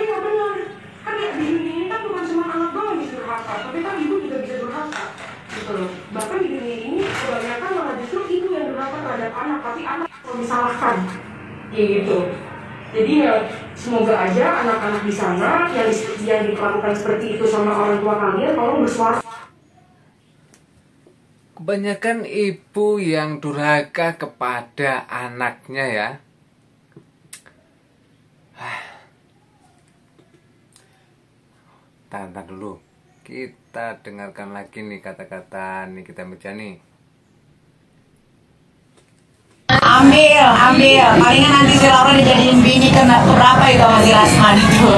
Iya benar. Kan ya di dunia ini kan bukan cuma anak doang yang durhaka, tapi kan ibu juga bisa durhaka. Gitu loh. Bahkan di dunia ini kebanyakan malah justru ibu yang durhaka terhadap anak, tapi anak yang disalahkan. Kayak gitu. Jadi ya semoga aja anak-anak di sana yang diperlakukan seperti itu sama orang tua kalian, tolong bersuara. Kebanyakan ibu yang durhaka kepada anaknya ya. Tahan dulu. Kita dengarkan lagi nih kata-kata Nikita Mirzani. Ambil. Palingan nanti si Laura dijadiin bini kena berapa itu sama si Lasman itu.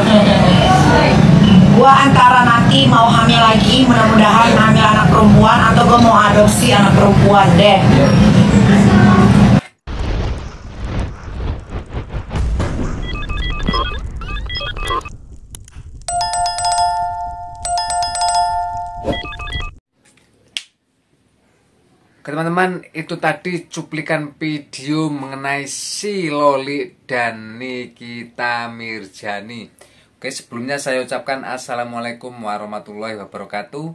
Gua antara nanti mau hamil lagi, mudah-mudahan hamil anak perempuan, atau gua mau adopsi anak perempuan deh. Oke teman-teman, itu tadi cuplikan video mengenai si Loli dan Nikita Mirzani. Oke, sebelumnya saya ucapkan Assalamualaikum warahmatullahi wabarakatuh.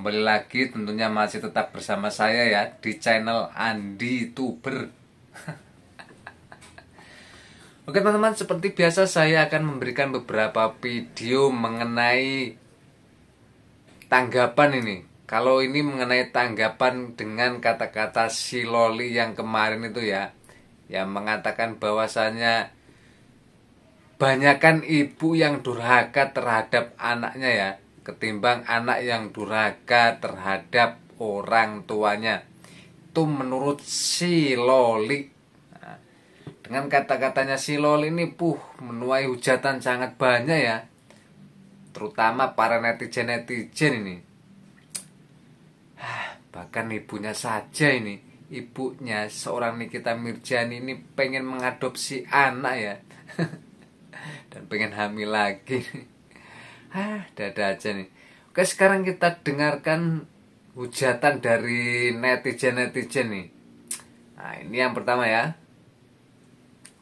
Kembali lagi tentunya masih tetap bersama saya ya di channel Andi Tuber. Oke teman-teman, seperti biasa saya akan memberikan beberapa video mengenai tanggapan ini. Kalau ini mengenai tanggapan dengan kata-kata si Loli yang kemarin itu ya, yang mengatakan bahwasanya banyakkan ibu yang durhaka terhadap anaknya ya, ketimbang anak yang durhaka terhadap orang tuanya. Itu menurut si Loli. Nah, dengan kata-katanya si Loli ini menuai hujatan sangat banyak ya, terutama para netizen ini. Bahkan ibunya saja ini, ibunya seorang Nikita Mirzani ini pengen mengadopsi anak ya. Dan pengen hamil lagi. Dada aja nih. Oke, sekarang kita dengarkan hujatan dari netizen nih. Nah, ini yang pertama ya.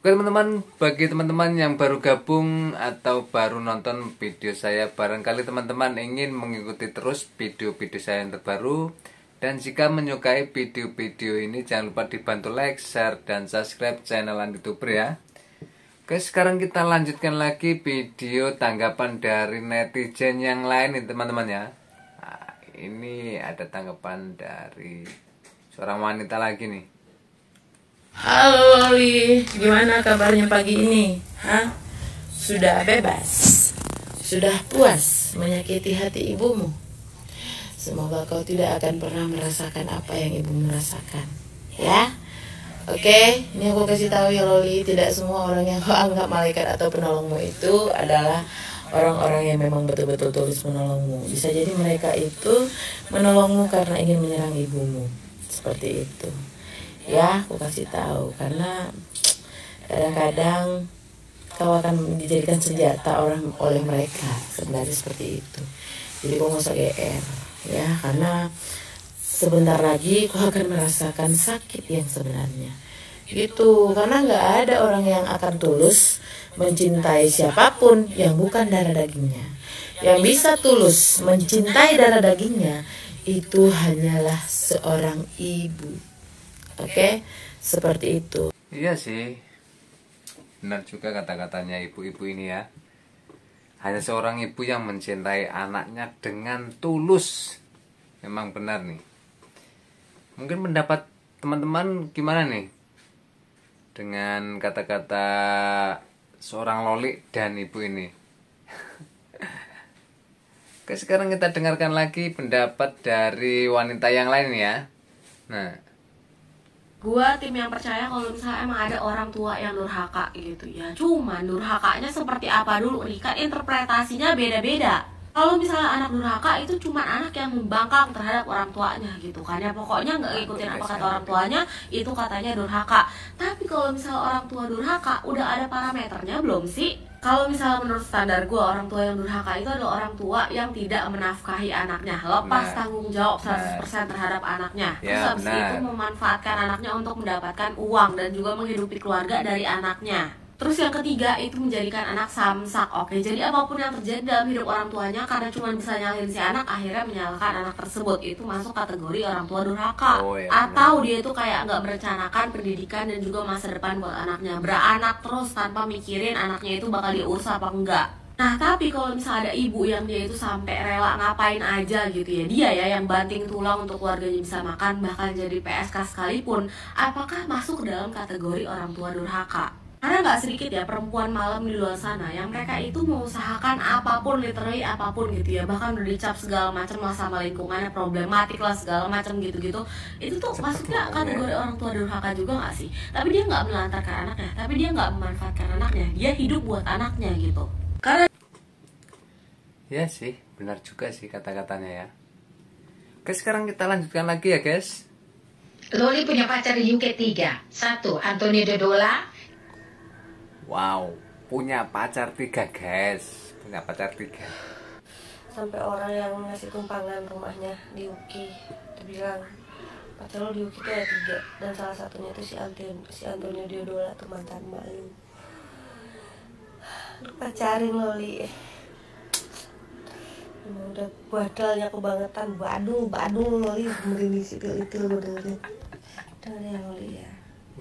Oke teman-teman, bagi teman-teman yang baru gabung atau baru nonton video saya, barangkali teman-teman ingin mengikuti terus video-video saya yang terbaru. Dan jika menyukai video-video ini, jangan lupa dibantu like, share, dan subscribe channel Andi Tuber ya. Oke, sekarang kita lanjutkan lagi video tanggapan dari netizen yang lain nih teman-teman ya. Nah, ini ada tanggapan dari seorang wanita lagi nih. Halo Loli, gimana kabarnya pagi ini? Sudah bebas? Sudah puas menyakiti hati ibumu? Semoga kau tidak akan pernah merasakan apa yang ibu merasakan, ya. Oke, ini aku kasih tahu ya Loli, tidak semua orang yang kau anggap malaikat atau penolongmu itu adalah orang-orang yang memang betul-betul tulus menolongmu. Bisa jadi mereka itu menolongmu karena ingin menyerang ibumu, seperti itu. Ya, aku kasih tahu karena kadang-kadang kau akan dijadikan senjata oleh mereka, sebenarnya seperti itu. Jadi kau nggak usah GR. Ya, karena sebentar lagi kau akan merasakan sakit yang sebenarnya gitu, karena nggak ada orang yang akan tulus mencintai siapapun yang bukan darah dagingnya. Yang bisa tulus mencintai darah dagingnya itu hanyalah seorang ibu. Oke, seperti itu. Iya sih, benar juga kata-katanya ibu-ibu ini ya. Hanya seorang ibu yang mencintai anaknya dengan tulus. Memang benar nih. Mungkin pendapat teman-teman gimana nih dengan kata-kata seorang Loli dan ibu ini? Oke, sekarang kita dengarkan lagi pendapat dari wanita yang lain ya. Nah, gua tim yang percaya kalau misalnya emang ada orang tua yang durhaka gitu ya. Cuman durhakanya seperti apa dulu nih, kan interpretasinya beda-beda. Kalau misalnya anak durhaka itu cuma anak yang membangkang terhadap orang tuanya gitu kan ya, pokoknya nggak ngikutin apa kata orang tuanya, itu katanya durhaka. Tapi kalau misalnya orang tua durhaka, udah ada parameternya belum sih? Kalau misalnya menurut standar gue, orang tua yang durhaka itu adalah orang tua yang tidak menafkahi anaknya, lepas tanggung jawab 100% terhadap anaknya. Terus habis itu memanfaatkan anaknya untuk mendapatkan uang dan juga menghidupi keluarga dari anaknya. Terus yang ketiga itu menjadikan anak samsak. Oke, jadi apapun yang terjadi dalam hidup orang tuanya karena cuma bisa nyalahin si anak, akhirnya menyalahkan anak tersebut. Itu masuk kategori orang tua durhaka. Oh, iya, Atau dia itu kayak nggak merencanakan pendidikan dan juga masa depan buat anaknya, beranak terus tanpa mikirin anaknya itu bakal diurus apa enggak. Nah, tapi kalau misalnya ada ibu yang dia itu sampai rela ngapain aja gitu ya, dia ya yang banting tulang untuk keluarganya bisa makan, bahkan jadi PSK sekalipun, apakah masuk ke dalam kategori orang tua durhaka? Karena nggak sedikit ya perempuan malam di luar sana yang mereka itu mengusahakan apapun, literally apapun gitu ya, bahkan udah dicap segala macam lah sama lingkungannya, problematik lah segala macam gitu-gitu. Itu tuh masuknya kategori orang tua durhaka juga nggak sih? Tapi dia nggak melantarkan anaknya, tapi dia nggak memanfaatkan anaknya, dia hidup buat anaknya gitu. Karena Ya sih, benar juga sih kata-katanya ya. Oke, sekarang kita lanjutkan lagi ya guys. Loli punya pacar di UK 3. 1. Anthony Dodola. Wow, punya pacar 3 guys. Punya pacar 3. Sampai orang yang ngasih tumpangan rumahnya di UKI itu bilang pacar lo di UKI tuh ada 3, dan salah satunya tuh si Antonio Diodola tuh mantan malu. Lu pacarin Loli. Emang udah badalnya kebangetan, badung Loli, merinding sipil itu lo dengerin. Dengerin ya Loli ya.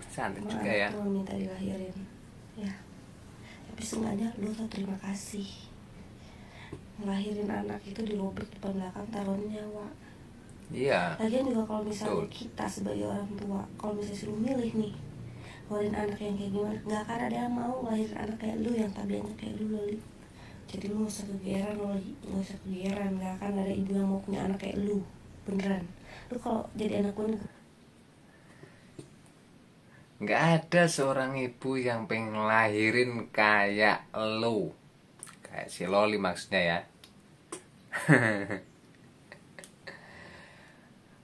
Cantik juga ya. Maaf, minta dilahirin ya, tapi seenggaknya lu tuh terima kasih ngelahirin anak itu di lobek depan belakang taruhin nyawa. Iya. Lagian juga kalau misalnya Betul. kita sebagai orang tua, kalau misalnya suruh milih nih ngelahirin anak yang kayak gimana, nggak akan ada yang mau ngelahirin anak kayak lu yang tabiatnya kayak lu Loli. Jadi lu nggak usah kegeeran Loli, nggak usah kegeeran, nggak akan ada ibu yang mau punya anak kayak lu, beneran. Lu kalau jadi anak gue Nggak ada seorang ibu yang pengen lahirin kayak lo. Kayak si Loli maksudnya ya.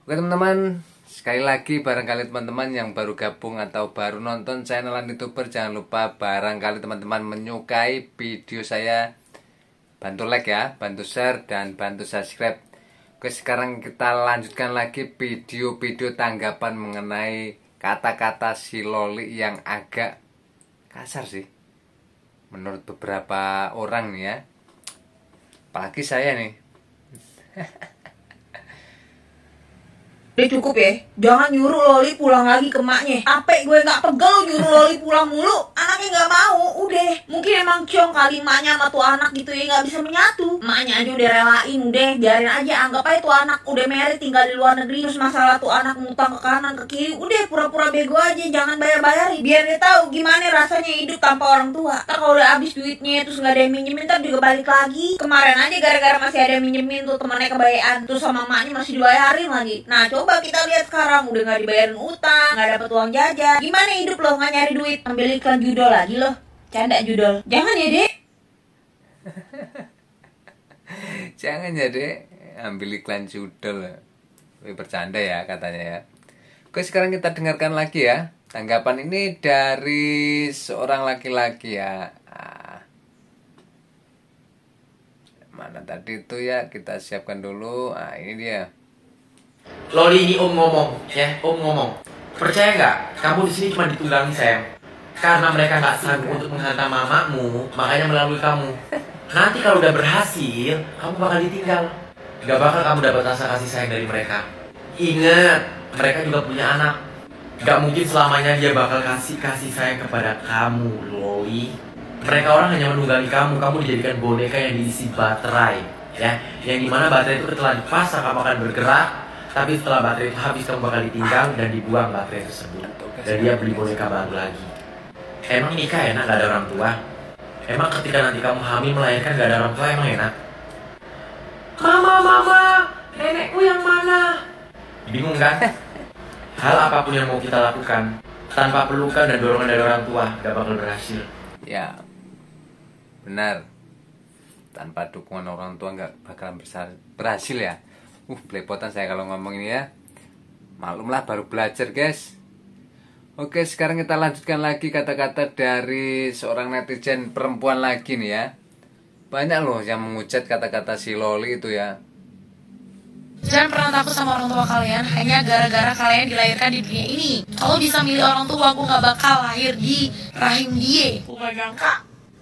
Oke teman-teman, sekali lagi barangkali teman-teman yang baru gabung atau baru nonton channel YouTuber, jangan lupa barangkali teman-teman menyukai video saya, bantu like ya, bantu share dan bantu subscribe. Oke, sekarang kita lanjutkan lagi video-video tanggapan mengenai kata-kata si Loli yang agak kasar sih menurut beberapa orang nih ya, apalagi saya nih. Udah cukup ya, jangan nyuruh Loli pulang lagi ke maknya. Ape gue gak pegel nyuruh Loli pulang mulu, anaknya gak mau. Udah, mungkin emang ciong kali maknya sama tuh anak gitu ya, gak bisa menyatu. Maknya aja udah relain, udah biarin aja. Anggap aja tuh anak udah married tinggal di luar negeri. Terus masalah tuh anak ngutang ke kanan ke kiri, udah pura-pura bego aja, jangan bayar-bayarin. Biar dia tahu gimana rasanya hidup tanpa orang tua. Ntar kalau udah habis duitnya terus gak ada yang minjemin, ntar juga balik lagi. Kemarin aja gara-gara masih ada yang minjemin tuh temannya kebayaan, terus sama maknya masih dibayarin lagi. Nah coba kita lihat sekarang udah nggak dibayarin utang, nggak dapet uang jajan. Gimana hidup lo nggak nyari duit? Ambil iklan judol lagi lo, canda judol. Jangan ya dek. Jangan ya dek, ambil iklan judul. Bercanda ya katanya ya. Oke, sekarang kita dengarkan lagi ya tanggapan ini dari seorang laki-laki ya. Mana tadi itu ya, kita siapkan dulu. Ini dia. Loli, ini Om ngomong, ya, Om ngomong. Percaya nggak? Kamu di sini cuma ditunggangi Sam. Karena mereka nggak sanggup untuk menghantam mamamu, makanya melalui kamu. Nanti kalau udah berhasil, kamu bakal ditinggal. Gak bakal kamu dapat rasa kasih sayang dari mereka. Ingat, mereka juga punya anak. Gak mungkin selamanya dia bakal kasih sayang kepada kamu, Loli. Mereka orang hanya menunggangi kamu. Kamu dijadikan boneka yang diisi baterai, ya. Yang dimana baterai itu setelah dipasang kamu akan bergerak. Tapi setelah baterai itu habis, kamu bakal ditinggal dan dibuang baterai tersebut. Dan dia beli boneka baru lagi. Emang nikah enak gak ada orang tua? Emang ketika nanti kamu hamil melahirkan gak ada orang tua, emang enak? Mama, nenekku yang mana? Bingung kan? Hal apapun yang mau kita lakukan tanpa pelukan dan dorongan dari orang tua gak bakal berhasil. Ya, benar. Tanpa dukungan orang tua nggak bakalan berhasil ya. Belepotan saya kalau ngomong ini ya. Maklumlah baru belajar guys. Oke, sekarang kita lanjutkan lagi kata-kata dari seorang netizen perempuan lagi nih ya. Banyak loh yang mengucat kata-kata si Loli itu ya. Jangan pernah takut sama orang tua kalian hanya gara-gara kalian dilahirkan di dunia ini. Kalau bisa milih orang tua, gue gak bakal lahir di rahim dia. Gue gak nyangka.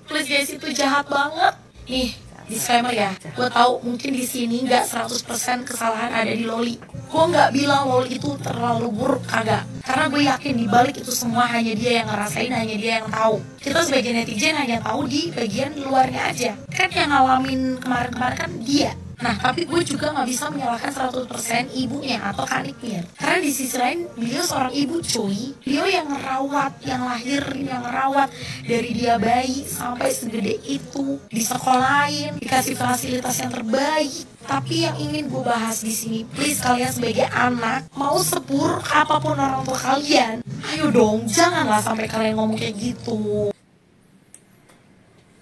Please guys, itu jahat banget. Nih, disclaimer ya. Gue tahu mungkin di sini nggak 100% kesalahan ada di Loli. Gue nggak bilang Loli itu terlalu buruk, kagak. Karena gue yakin di balik itu semua hanya dia yang ngerasain, hanya dia yang tahu. Kita sebagai netizen hanya tahu di bagian luarnya aja. Kan yang ngalamin kemarin-kemarin kan dia. Nah, tapi gue juga gak bisa menyalahkan 100% ibunya atau Kaniknya. Karena di sisi lain, beliau seorang ibu cuy. Beliau yang ngerawat, yang lahirin, yang ngerawat dari dia bayi sampai segede itu, disekolahin, dikasih fasilitas yang terbaik. Tapi yang ingin gue bahas di sini, please kalian sebagai anak, mau seburuk apapun orang tua kalian, ayo dong, janganlah sampai kalian ngomong kayak gitu.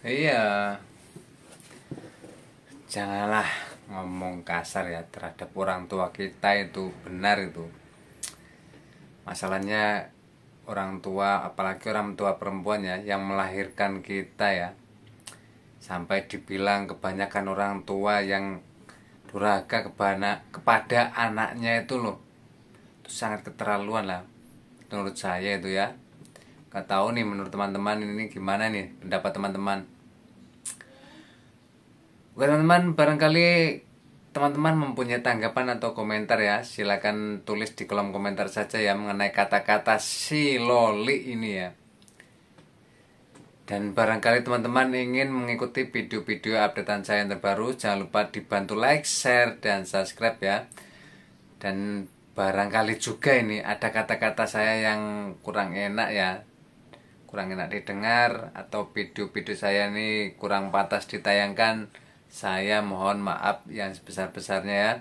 Iya, janganlah ngomong kasar ya terhadap orang tua kita, itu benar itu. Masalahnya orang tua, apalagi orang tua perempuan ya, yang melahirkan kita ya, sampai dibilang kebanyakan orang tua yang durhaka kepada anaknya itu loh, itu sangat keterlaluan lah menurut saya itu ya. Gak tahu nih menurut teman-teman ini gimana nih pendapat teman-teman. Oke teman-teman, barangkali teman-teman mempunyai tanggapan atau komentar ya, silakan tulis di kolom komentar saja ya mengenai kata-kata si Loli ini ya. Dan barangkali teman-teman ingin mengikuti video-video updatean saya yang terbaru, jangan lupa dibantu like, share, dan subscribe ya. Dan barangkali juga ini ada kata-kata saya yang kurang enak ya, kurang enak didengar, atau video-video saya ini kurang pantas ditayangkan, saya mohon maaf yang sebesar-besarnya ya.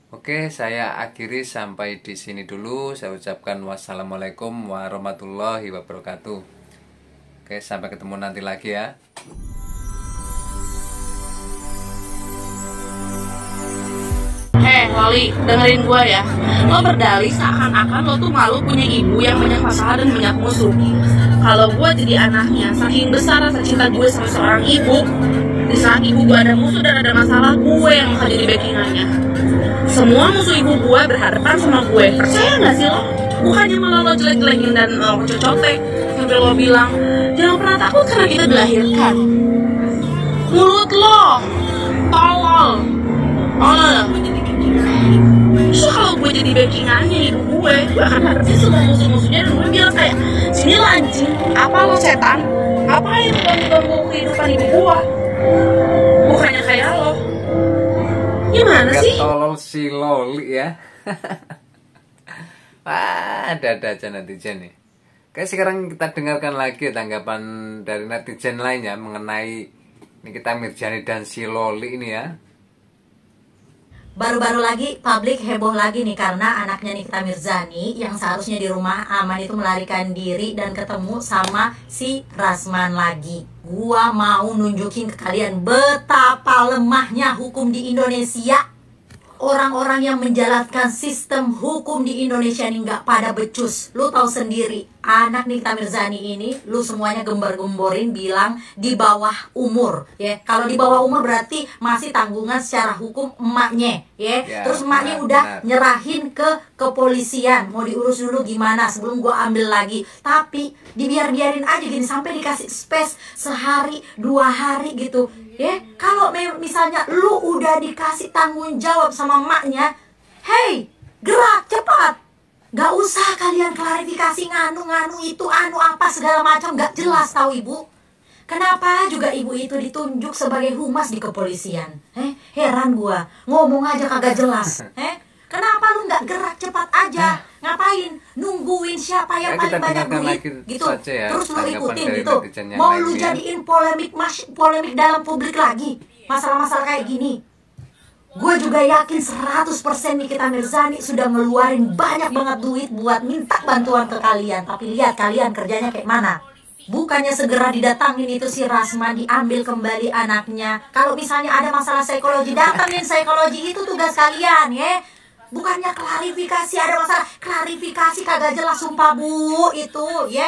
Oke, saya akhiri sampai di sini dulu. Saya ucapkan wassalamualaikum warahmatullahi wabarakatuh. Oke, sampai ketemu nanti lagi ya. Hei Loli, dengerin gue ya. Lo berdalih seakan-akan lo tuh malu punya ibu yang banyak masalah dan banyak musuh. Kalau gue jadi anaknya, saking besar rasa cinta gue sama seorang ibu, di saat ibu gue ada musuh dan ada masalah, gue yang akan jadi backingannya. Semua musuh ibu gue berhadapan sama gue. Percaya gak sih lo? Bukannya malah lo jelek-jelekin dan lo cocotek, sampai lo bilang jangan pernah takut karena kita dilahirkan. Mulut lo tolol. So kalau gue jadi backingannya ibu gue akan hadapin semua musuh-musuhnya dan gue bilang kayak, sini lah anjing, apa lo setan? Ngapain ganggu kehidupan ibu gue? Bukannya kayak lo. Gimana sih? Tolol si Loli ya. Wah, ada aja netizen nih. Oke, sekarang kita dengarkan lagi tanggapan dari netizen lainnya mengenai Nikita Mirzani dan si Loli ini ya. Baru-baru lagi publik heboh lagi nih karena anaknya Nikita Mirzani yang seharusnya di rumah aman itu melarikan diri dan ketemu sama si Rasman lagi. Gua mau nunjukin ke kalian betapa lemahnya hukum di Indonesia. Orang-orang yang menjalankan sistem hukum di Indonesia ini nggak pada becus. Lu tahu sendiri, anak Nikita Mirzani ini, lu semuanya gembar-gemborin bilang di bawah umur, ya. Kalau di bawah umur berarti masih tanggungan secara hukum emaknya, ya. Terus emaknya udah nyerahin ke kepolisian, mau diurus dulu gimana sebelum gua ambil lagi. Tapi dibiarin aja gini sampai dikasih space sehari 2 hari gitu. Ya, kalau misalnya lu udah dikasih tanggung jawab sama emaknya, hey, gerak cepat. Gak usah kalian klarifikasi nganu itu anu apa segala macam, gak jelas tahu ibu. Kenapa juga ibu itu ditunjuk sebagai humas di kepolisian? Heran gua, ngomong aja kagak jelas. Kenapa lu nggak gerak cepat aja? Ngapain? Nungguin siapa yang paling banyak duit gitu. Ya, terus lu ikutin gitu. Mau lu jadiin polemik dalam publik lagi. Masalah-masalah kayak gini. Gue juga yakin 100% Nikita Mirzani sudah ngeluarin banyak banget duit buat minta bantuan ke kalian. Tapi lihat kalian kerjanya kayak mana. Bukannya segera didatangin itu si Rasman, diambil kembali anaknya. Kalau misalnya ada masalah psikologi, datangin psikologi, itu tugas kalian ya. Bukannya klarifikasi, ada masalah klarifikasi kagak jelas sumpah bu itu ya.